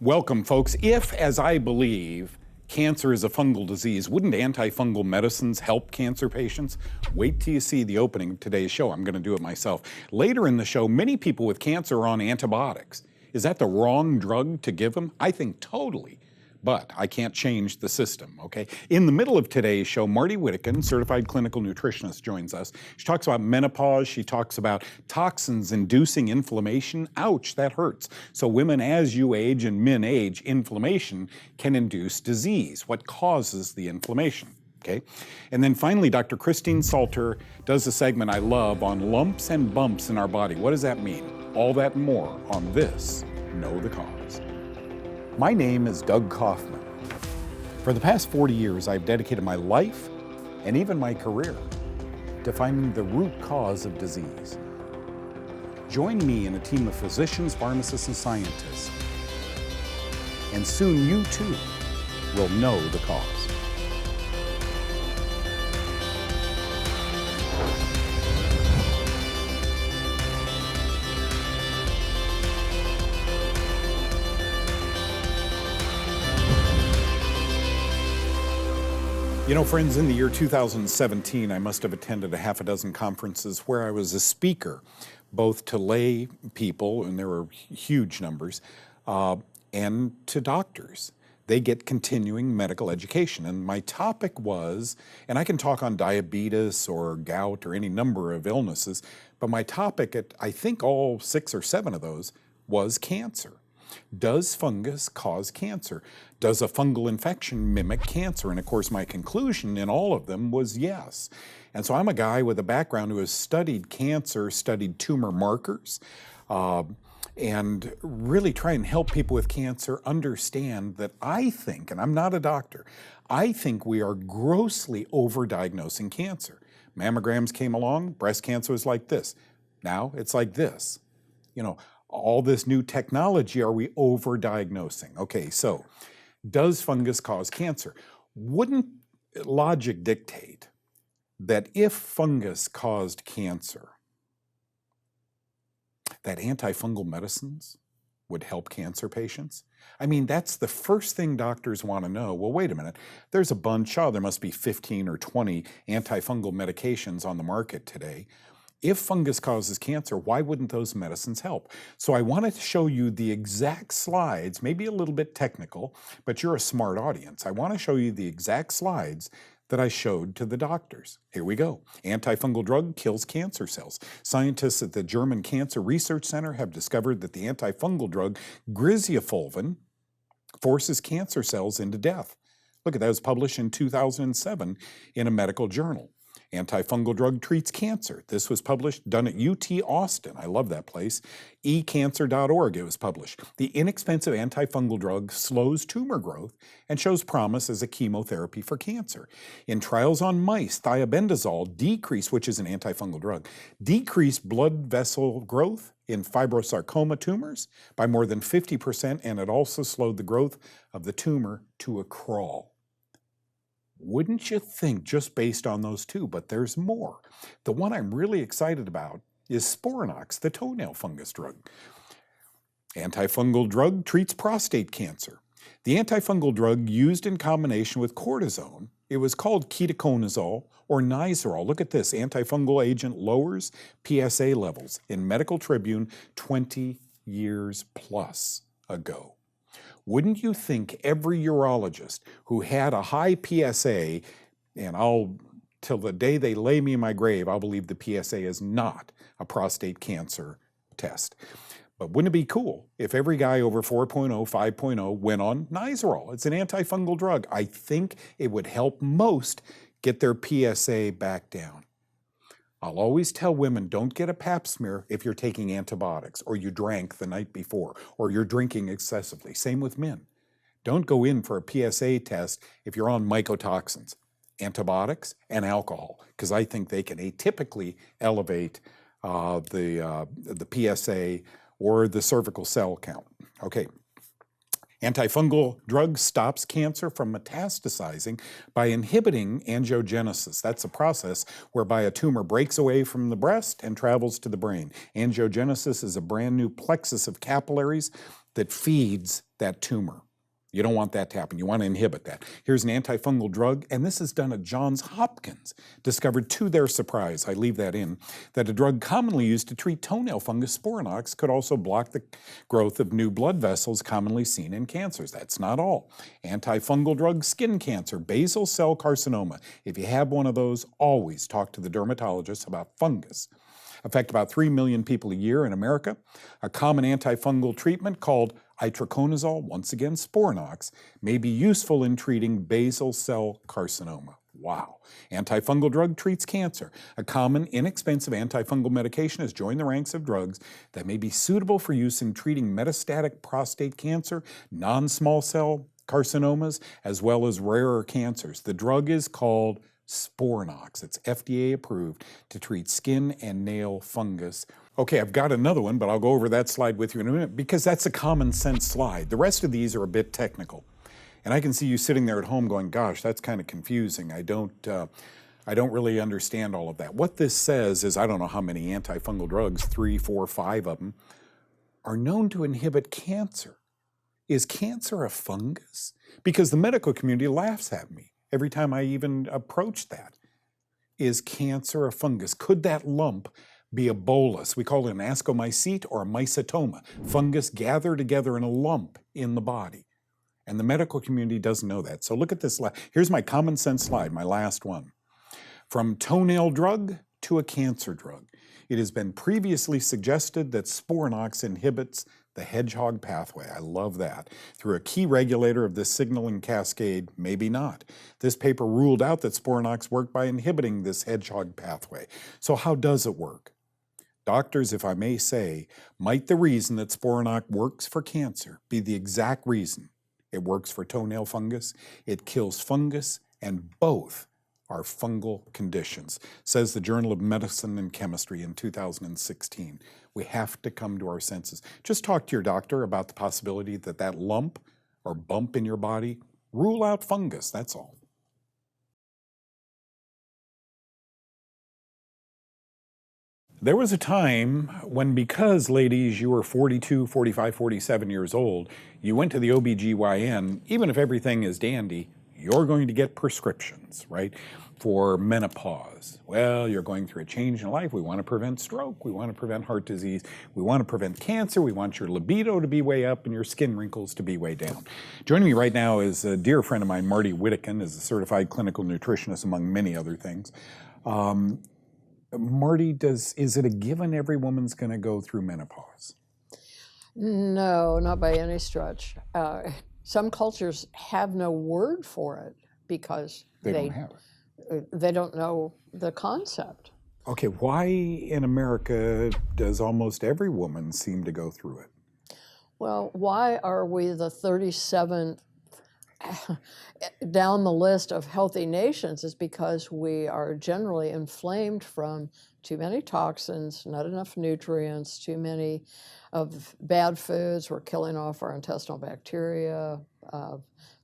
Welcome, folks. If, as I believe, cancer is a fungal disease, wouldn't antifungal medicines help cancer patients? Wait till you see the opening of today's show. I'm going to do it myself. Later in the show, many people with cancer are on antibiotics. Is that the wrong drug to give them? I think totally. But I can't change the system, okay? In the middle of today's show, Marty Whittakin, certified clinical nutritionist, joins us. She talks about menopause. She talks about toxins inducing inflammation. Ouch, that hurts. So women, as you age and men age, inflammation can induce disease. What causes the inflammation? Okay. And then finally, Dr. Christine Salter does a segment I love on lumps and bumps in our body. What does that mean? All that and more on this Know the Cause. My name is Doug Kaufman. For the past 40 years, I've dedicated my life and even my career to finding the root cause of disease. Join me in a team of physicians, pharmacists, and scientists, and soon you too will know the cause. You know, friends, in the year 2017, I must have attended a half a dozen conferences where I was a speaker, both to lay people, and there were huge numbers, and to doctors. They get continuing medical education. And my topic was, and I can talk on diabetes or gout or any number of illnesses, but my topic at, I think all 6 or 7 of those, was cancer. Does fungus cause cancer? Does a fungal infection mimic cancer? And of course, my conclusion in all of them was yes. And so I'm a guy with a background who has studied cancer, studied tumor markers, and really try and help people with cancer understand that I think, and I'm not a doctor, I think we are grossly overdiagnosing cancer. Mammograms came along, breast cancer was like this. Now it's like this. You know, all this new technology, are we overdiagnosing? Okay, so does fungus cause cancer? Wouldn't logic dictate that if fungus caused cancer, that antifungal medicines would help cancer patients? I mean, that's the first thing doctors want to know. Well, wait a minute. There's a bunch, there must be 15 or 20 antifungal medications on the market today. If fungus causes cancer, why wouldn't those medicines help? So I wanted to show you the exact slides, maybe a little bit technical, but you're a smart audience. I want to show you the exact slides that I showed to the doctors. Here we go. Antifungal drug kills cancer cells. Scientists at the German Cancer Research Center have discovered that the antifungal drug griseofulvin forces cancer cells into death. Look, that was published in 2007 in a medical journal. Antifungal drug treats cancer. This was done at UT Austin. I love that place. ecancer.org, it was published. The inexpensive antifungal drug slows tumor growth and shows promise as a chemotherapy for cancer. In trials on mice, thiabendazole decreased, which is an antifungal drug, decreased blood vessel growth in fibrosarcoma tumors by more than 50%, and it also slowed the growth of the tumor to a crawl. Wouldn't you think, just based on those two, but there's more. The one I'm really excited about is Sporanox, the toenail fungus drug. Antifungal drug treats prostate cancer. The antifungal drug used in combination with cortisone, it was called ketoconazole or Nizoral. Look at this, antifungal agent lowers PSA levels in Medical Tribune 20 years plus ago. Wouldn't you think every urologist who had a high PSA, and till the day they lay me in my grave, I'll believe the PSA is not a prostate cancer test. But wouldn't it be cool if every guy over 4.0, 5.0 went on Nizoral? It's an antifungal drug. I think it would help most get their PSA back down. I'll always tell women, don't get a pap smear if you're taking antibiotics, or you drank the night before, or you're drinking excessively. Same with men. Don't go in for a PSA test if you're on mycotoxins, antibiotics, and alcohol, because I think they can atypically elevate the PSA or the cervical cell count. Okay. Antifungal drug stops cancer from metastasizing by inhibiting angiogenesis. That's a process whereby a tumor breaks away from the breast and travels to the brain. Angiogenesis is a brand new plexus of capillaries that feeds that tumor. You don't want that to happen. You want to inhibit that. Here's an antifungal drug, and this is done at Johns Hopkins. Discovered to their surprise, I leave that in, that a drug commonly used to treat toenail fungus, Sporanox, could also block the growth of new blood vessels commonly seen in cancers. That's not all. Antifungal drug, skin cancer, basal cell carcinoma. If you have one of those, always talk to the dermatologist about fungus. Affect about 3 million people a year in America. A common antifungal treatment called itraconazole, once again Sporanox, may be useful in treating basal cell carcinoma. Wow. Antifungal drug treats cancer. A common, inexpensive antifungal medication has joined the ranks of drugs that may be suitable for use in treating metastatic prostate cancer, non-small cell carcinomas, as well as rarer cancers. The drug is called Sporanox. It's FDA approved to treat skin and nail fungus. Okay, I've got another one, but I'll go over that slide with you in a minute because that's a common sense slide. The rest of these are a bit technical. And I can see you sitting there at home going, gosh, that's kind of confusing. I don't really understand all of that. What this says is, I don't know how many antifungal drugs, 3, 4, 5 of them, are known to inhibit cancer. Is cancer a fungus? Because the medical community laughs at me every time I even approach that. Is cancer a fungus? Could that lump be a bolus? We call it an ascomycete or a mycetoma. Fungus gather together in a lump in the body. And the medical community doesn't know that. So look at this. Here's my common sense slide, my last one. From toenail drug to a cancer drug. It has been previously suggested that Sporanox inhibits the hedgehog pathway. I love that. Through a key regulator of this signaling cascade, maybe not. This paper ruled out that Sporanox worked by inhibiting this hedgehog pathway. So how does it work? Doctors, if I may say, might the reason that Sporanox works for cancer be the exact reason it works for toenail fungus? It kills fungus, and both are fungal conditions, says the Journal of Medicine and Chemistry in 2016. We have to come to our senses. Just talk to your doctor about the possibility that that lump or bump in your body, rule out fungus, that's all. There was a time when, because, ladies, you were 42, 45, 47 years old, you went to the OBGYN, even if everything is dandy, you're going to get prescriptions, right, for menopause. Well, you're going through a change in life. We want to prevent stroke. We want to prevent heart disease. We want to prevent cancer. We want your libido to be way up and your skin wrinkles to be way down. Joining me right now is a dear friend of mine, Marty Whittakin, is a certified clinical nutritionist, among many other things. Marty, is it a given every woman's going to go through menopause? No, not by any stretch. Some cultures have no word for it because they don't have it. They don't know the concept. Okay, why in America does almost every woman seem to go through it? Well, why are we the 37th down the list of healthy nations is because we are generally inflamed from too many toxins, not enough nutrients, too many of bad foods. We're killing off our intestinal bacteria,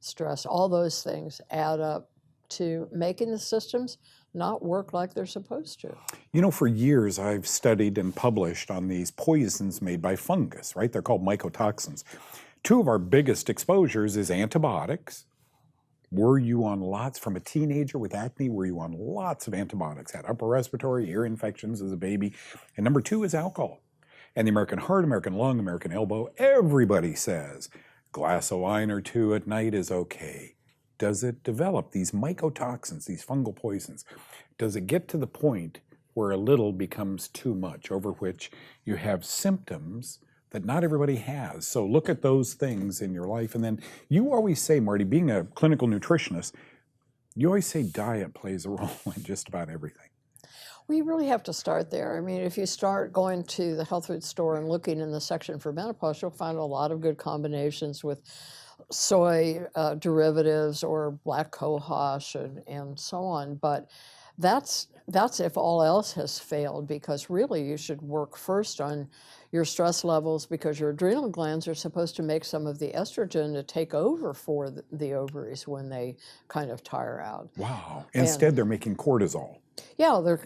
stress. All those things add up to making the systems not work like they're supposed to. You know, for years I've studied and published on these poisons made by fungus, right? They're called mycotoxins. Two of our biggest exposures is antibiotics. Were you on lots, from a teenager with acne, were you on lots of antibiotics? Had upper respiratory, ear infections as a baby. And number two is alcohol. And the American heart, American lung, American elbow, everybody says glass of wine or two at night is okay. Does it develop these mycotoxins, these fungal poisons? Does it get to the point where a little becomes too much, over which you have symptoms that not everybody has? So look at those things in your life. And then you always say, Marty, being a clinical nutritionist, you always say diet plays a role in just about everything. We really have to start there. I mean, if you start going to the health food store and looking in the section for menopause, you'll find a lot of good combinations with soy derivatives or black cohosh and so on. But that's if all else has failed, because really you should work first on your stress levels, because your adrenal glands are supposed to make some of the estrogen to take over for the ovaries when they kind of tire out. Wow. Instead, they're making cortisol. Yeah, they're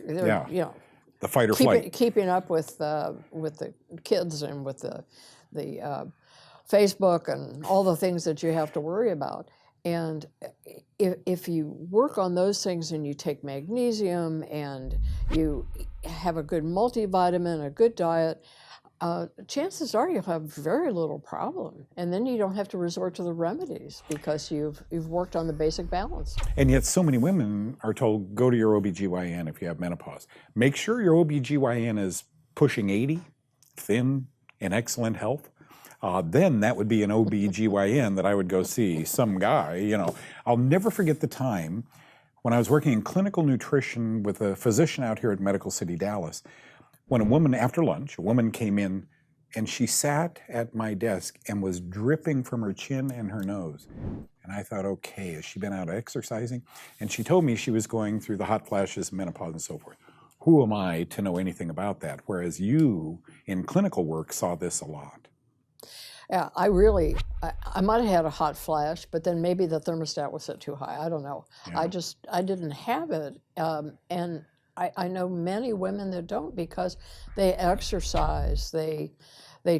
you know, the fight or flight. Keeping up with the kids and with the Facebook and all the things that you have to worry about. And if you work on those things and you take magnesium and you have a good multivitamin, a good diet, chances are you'll have very little problem. And then you don't have to resort to the remedies because you've worked on the basic balance. And yet so many women are told, go to your OBGYN if you have menopause. Make sure your OBGYN is pushing 80, thin, in excellent health. Then that would be an OBGYN that I would go see, some guy, you know. I'll never forget the time when I was working in clinical nutrition with a physician out here at Medical City, Dallas, when a woman, after lunch, a woman came in and she sat at my desk and was dripping from her chin and her nose. And I thought, okay, has she been out exercising? And she told me she was going through the hot flashes, menopause, and so forth. Who am I to know anything about that? Whereas you, in clinical work, saw this a lot. Yeah, I might have had a hot flash, but then maybe the thermostat was set too high. I don't know. Yeah. I didn't have it. And I know many women that don't because they exercise, they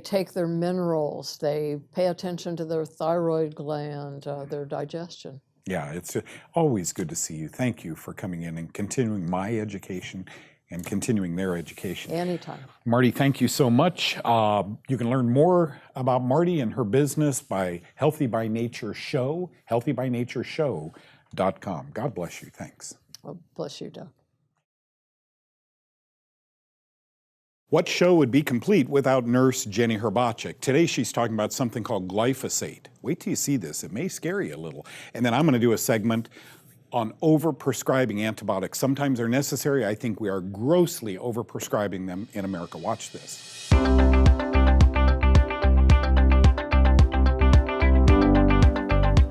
take their minerals, they pay attention to their thyroid gland, their digestion. Yeah, it's always good to see you. Thank you for coming in and continuing my education and continuing their education. Anytime. Marty, thank you so much. You can learn more about Marty and her business by Healthy by Nature Show, healthybynatureshow.com. God bless you. Thanks. Well, bless you, Doug. What show would be complete without Nurse Jenny Herbacek? Today she's talking about something called glyphosate. Wait till you see this. It may scare you a little. And then I'm going to do a segment on overprescribing antibiotics. Sometimes they're necessary. I think we are grossly overprescribing them in America. Watch this.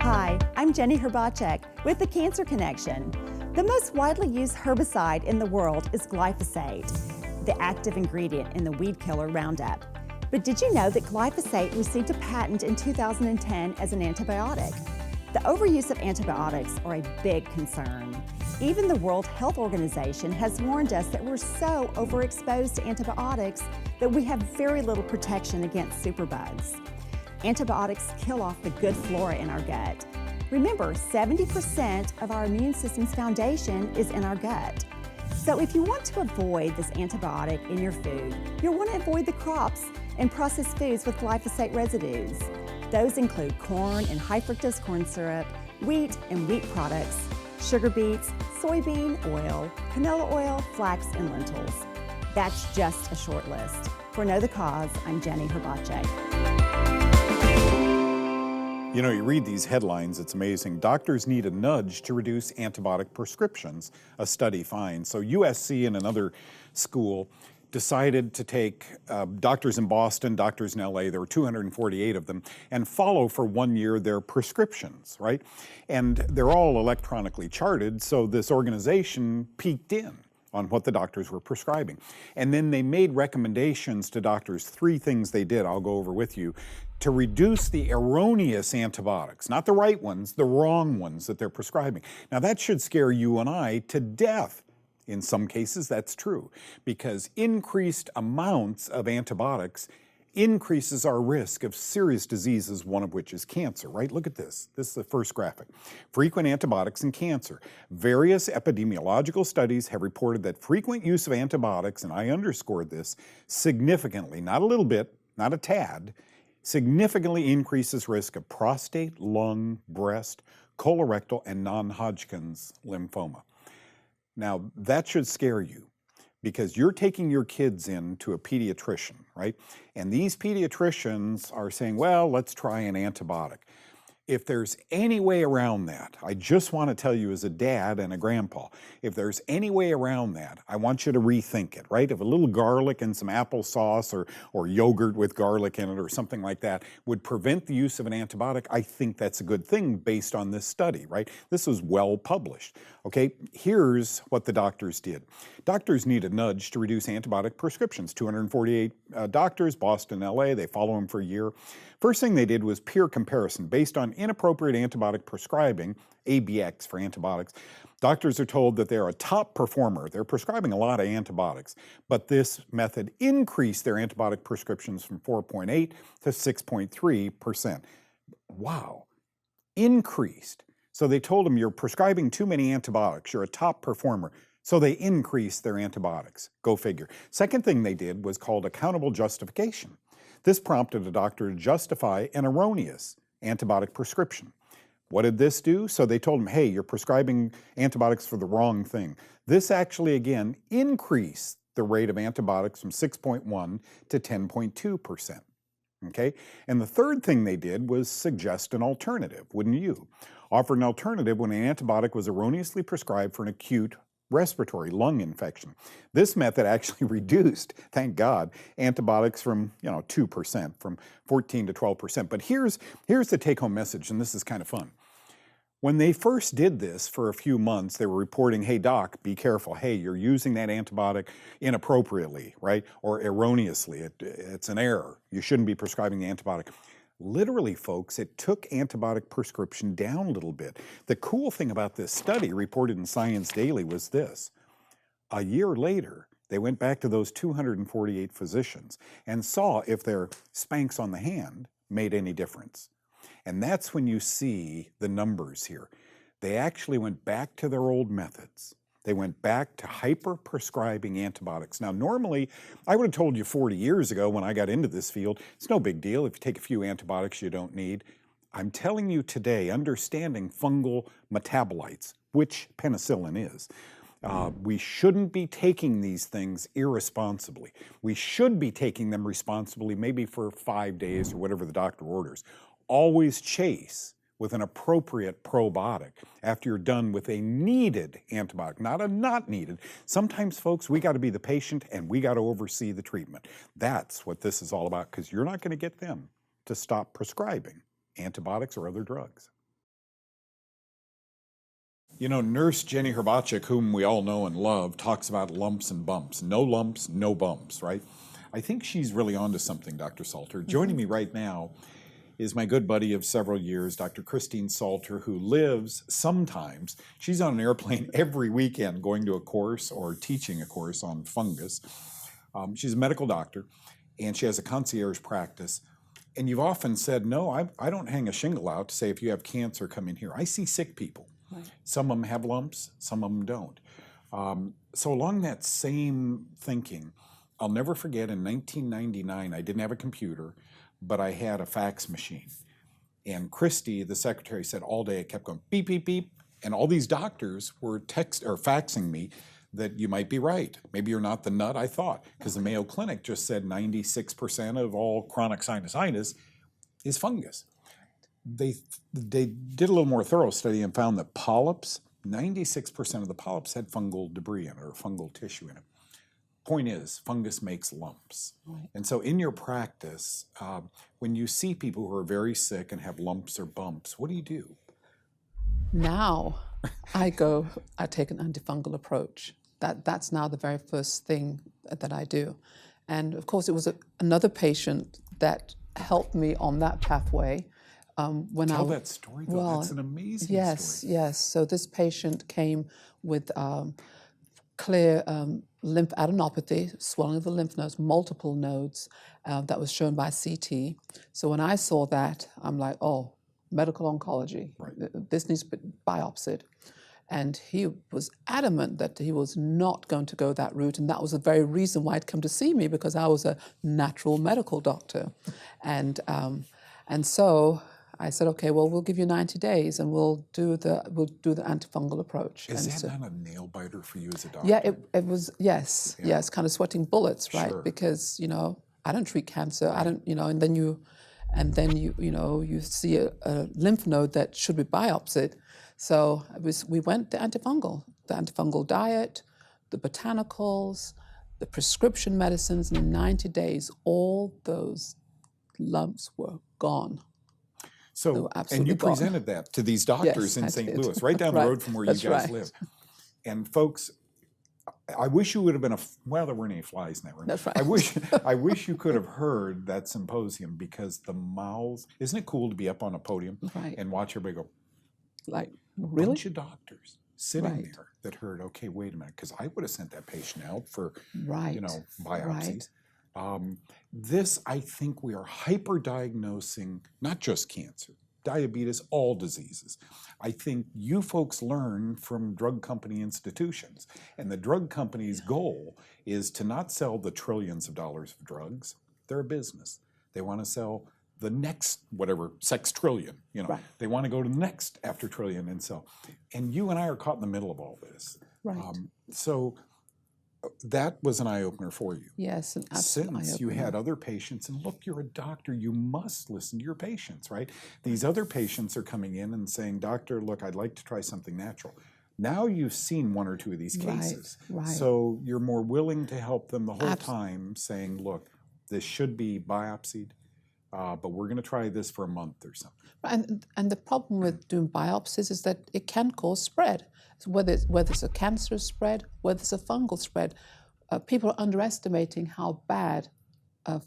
Hi, I'm Jenny Herbacek with The Cancer Connection. The most widely used herbicide in the world is glyphosate, the active ingredient in the weed killer Roundup. But did you know that glyphosate received a patent in 2010 as an antibiotic? The overuse of antibiotics are a big concern. Even the World Health Organization has warned us that we're so overexposed to antibiotics that we have very little protection against superbugs. Antibiotics kill off the good flora in our gut. Remember, 70% of our immune system's foundation is in our gut. So if you want to avoid this antibiotic in your food, you'll want to avoid the crops and processed foods with glyphosate residues. Those include corn and high fructose corn syrup, wheat and wheat products, sugar beets, soybean oil, canola oil, flax, and lentils. That's just a short list. For Know the Cause, I'm Jenny Herbacek. You know, you read these headlines, it's amazing. Doctors need a nudge to reduce antibiotic prescriptions, a study finds. So USC and another school decided to take doctors in Boston, doctors in LA, there were 248 of them, and follow for 1 year their prescriptions, right? And they're all electronically charted, so this organization peeked in on what the doctors were prescribing. And then they made recommendations to doctors, 3 things they did, I'll go over with you, to reduce the erroneous antibiotics, not the right ones, the wrong ones that they're prescribing. Now that should scare you and I to death. In some cases, that's true, because increased amounts of antibiotics increases our risk of serious diseases, one of which is cancer, right? Look at this. This is the first graphic. Frequent antibiotics and cancer. Various epidemiological studies have reported that frequent use of antibiotics, and I underscored this, significantly, not a little bit, not a tad, significantly increases risk of prostate, lung, breast, colorectal, and non-Hodgkin's lymphoma. Now, that should scare you because you're taking your kids in to a pediatrician, right? And these pediatricians are saying, well, let's try an antibiotic. If there's any way around that, I just want to tell you as a dad and a grandpa, if there's any way around that, I want you to rethink it, right? If a little garlic and some applesauce or yogurt with garlic in it or something like that would prevent the use of an antibiotic, I think that's a good thing based on this study, right? This was well published. Okay, here's what the doctors did. Doctors need a nudge to reduce antibiotic prescriptions. 248 doctors, Boston, LA, they follow them for a year. First thing they did was peer comparison based on inappropriate antibiotic prescribing, ABX for antibiotics. Doctors are told that they're a top performer. They're prescribing a lot of antibiotics, but this method increased their antibiotic prescriptions from 4.8 to 6.3%. Wow, increased. So they told them, you're prescribing too many antibiotics. You're a top performer. So they increased their antibiotics. Go figure. Second thing they did was called accountable justification. This prompted a doctor to justify an erroneous antibiotic prescription. What did this do? So they told him, hey, you're prescribing antibiotics for the wrong thing. This actually, again, increased the rate of antibiotics from 6.1 to 10.2%. Okay? And the third thing they did was suggest an alternative, wouldn't you? Offer an alternative when an antibiotic was erroneously prescribed for an acute respiratory lung infection. This method actually reduced, thank God, antibiotics from 2%, from 14 to 12%. But here's the take-home message, and this is kind of fun. When they first did this for a few months, they were reporting, hey doc, be careful. Hey, you're using that antibiotic inappropriately, right? Or erroneously. It's an error. You shouldn't be prescribing the antibiotic. Literally, folks, it took antibiotic prescription down a little bit. The cool thing about this study reported in Science Daily was this. A year later, they went back to those 248 physicians and saw if their spanks on the hand made any difference. And that's when you see the numbers here. They actually went back to their old methods. They went back to hyper-prescribing antibiotics. Now, normally, I would have told you 40 years ago when I got into this field, it's no big deal if you take a few antibiotics you don't need. I'm telling you today, understanding fungal metabolites, which penicillin is, we shouldn't be taking these things irresponsibly. We should be taking them responsibly, maybe for 5 days or whatever the doctor orders. Always chase with an appropriate probiotic after you're done with a needed antibiotic, not a not needed. Sometimes, folks, we got to be the patient and we got to oversee the treatment. That's what this is all about, because you're not going to get them to stop prescribing antibiotics or other drugs. You know, Nurse Jenny Herbacek, whom we all know and love, talks about lumps and bumps. No lumps, no bumps, right? I think she's really onto something, Dr. Salter. Joining me right now is my good buddy of several years, Dr. Christine Salter, who lives sometimes, she's on an airplane every weekend going to a course or teaching a course on fungus. She's a medical doctor, and she has a concierge practice. And you've often said, no, I don't hang a shingle out to say if you have cancer, come in here. I see sick people. Right. Some of them have lumps, some of them don't. So along that same thinking, I'll never forget in 1999, I didn't have a computer, but I had a fax machine. And Christy, the secretary, said all day it kept going beep, beep, beep. And all these doctors were faxing me that you might be right. Maybe you're not the nut I thought, because the Mayo Clinic just said 96% of all chronic sinusitis is fungus. They did a little more thorough study and found that polyps, 96% of the polyps had fungal debris in it or fungal tissue in it. Point is, fungus makes lumps. Right. And so in your practice, when you see people who are very sick and have lumps or bumps, what do you do? Now, I take an antifungal approach. That's now the very first thing that I do. And of course, it was another patient that helped me on that pathway. Tell that story, though. Well, that's an amazing story. Yes. So this patient came with clear lymphadenopathy, swelling of the lymph nodes, multiple nodes that was shown by CT. So when I saw that, I'm like, oh, medical oncology. Right. This needs to be biopsied. And he was adamant that he was not going to go that route, and that was the very reason why he'd come to see me, because I was a natural medical doctor. And so I said, okay, well, we'll give you 90 days, and we'll do the antifungal approach. Is that not a nail biter for you as a doctor? Yeah, it was. Yes, yeah. Yes, kind of sweating bullets, right? Sure. Because I don't treat cancer. Right. I don't, and then you see a lymph node that should be biopsied. So we went the antifungal diet, the botanicals, the prescription medicines, and in 90 days, all those lumps were gone. So, and you presented that to these doctors in St. Louis, right down the road from where you guys live. And folks, I wish you would have been well, there weren't any flies in that room. That's right. I wish you could have heard that symposium, because the mouths, isn't it cool to be up on a podium and watch everybody go, like, really? Bunch of doctors sitting Right. there that heard, okay, wait a minute, because I would have sent that patient out for, Right. biopsies. Right. This, I think we are hyper-diagnosing not just cancer, diabetes, all diseases. I think you folks learn from drug company institutions, and the drug company's goal is to not sell the trillions of dollars of drugs. They're a business. They want to sell the next whatever sextrillion, Right. They want to go to the next after trillion and sell. And you and I are caught in the middle of all this. Right. So that was an eye-opener for you. Yes, an absolute Since you eye-opener. had other patients, and look, you're a doctor, you must listen to your patients, right? These other patients are coming in and saying, doctor, look, I'd like to try something natural. Now you've seen one or two of these Right, cases. right. So you're more willing to help them the whole Abs- time, saying, look, this should be biopsied, but we're going to try this for a month or something. And the problem with doing biopsies is that it can cause spread. So whether it's a cancerous spread, whether it's a fungal spread, people are underestimating how bad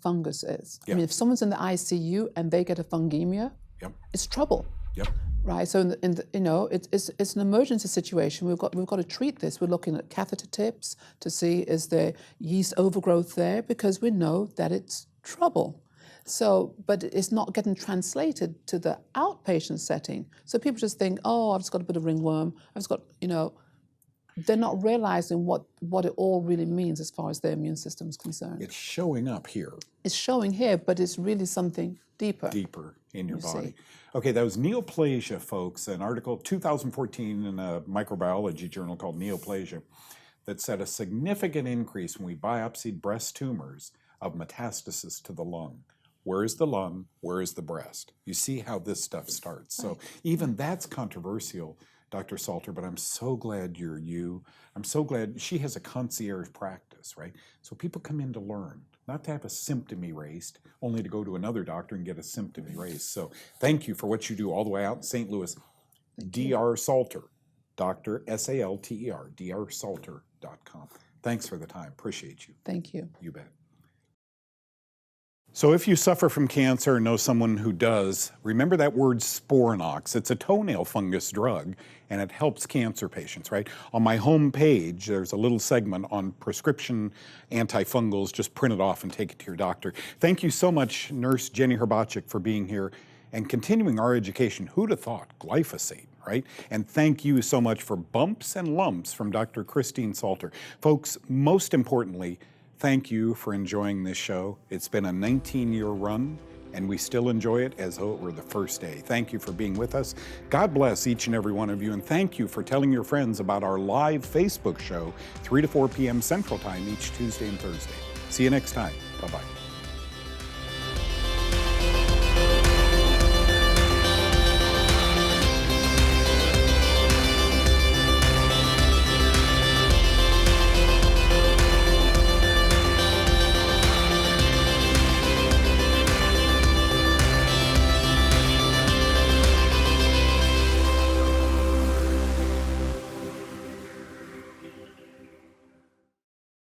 fungus is. I Yeah. mean, if someone's in the ICU and they get a fungemia, Yep. it's trouble. Yep. Right, so it's an emergency situation. We've got to treat this. We're looking at catheter tips to see is there yeast overgrowth there, because we know that it's trouble. So, but it's not getting translated to the outpatient setting. So people just think, oh, I've just got a bit of ringworm. I've just got, they're not realizing what it all really means as far as their immune system is concerned. It's showing up here. It's showing here, but it's really something deeper. Deeper in your You body. see. Okay, that was neoplasia, folks, an article 2014 in a microbiology journal called Neoplasia that said a significant increase when we biopsied breast tumors of metastasis to the lung. Where is the lung? Where is the breast? You see how this stuff starts. So even that's controversial, Dr. Salter, but I'm so glad you're you. I'm so glad she has a concierge practice, right? So people come in to learn, not to have a symptom erased, only to go to another doctor and get a symptom erased. So thank you for what you do all the way out in St. Louis. Dr. Salter, Dr. S-A-L-T-E-R, drsalter.com. Thanks for the time. Appreciate you. Thank you. You bet. So if you suffer from cancer or know someone who does, remember that word Sporanox. It's a toenail fungus drug, and it helps cancer patients, right? On my home page, there's a little segment on prescription antifungals. Just print it off and take it to your doctor. Thank you so much, Nurse Jenny Herbachik, for being here and continuing our education. Who'd have thought? Glyphosate, right? And thank you so much for Bumps and Lumps from Dr. Christine Salter. Folks, most importantly, thank you for enjoying this show. It's been a 19-year run, and we still enjoy it as though it were the first day. Thank you for being with us. God bless each and every one of you, and thank you for telling your friends about our live Facebook show, 3 to 4 p.m. Central Time each Tuesday and Thursday. See you next time. Bye-bye.